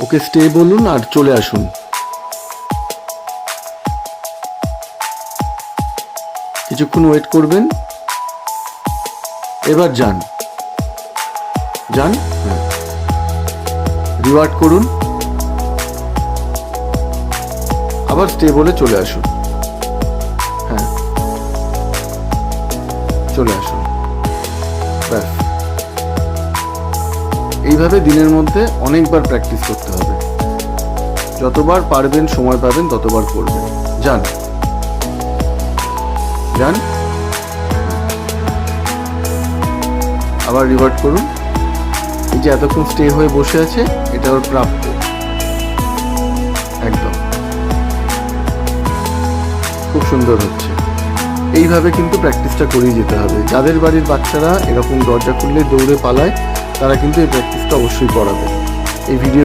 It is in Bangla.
ওকে স্টে বলুন আর চলে আসুন। কিছুক্ষণ ওয়েট করবেন, এবার যান যান। হ্যাঁ, রিওয়ার্ড করুন, আবার স্টে বলে চলে আসুন। হ্যাঁ, চলে আসুন, ব্যাস। এইভাবে দিনের মধ্যে অনেকবার প্র্যাকটিস করতে হবে। যতবার পারবেন, সময় পাবেন, ততবার করবেন। যান যান, আবার রিওয়ার্ড করুন। এই যে এতক্ষণ স্টে হয়ে বসে আছে, এটা ওর প্রাপ্য। একদম খুব সুন্দর হচ্ছে। এইভাবে কিন্তু প্র্যাকটিসটা করেই যেতে হবে। যাদের বাড়ির বাচ্চারা এরকম দরজা খুললে দৌড়ে পালায়, তারা কিন্তু এই প্র্যাকটিসটা অবশ্যই করাবে। এই ভিডিও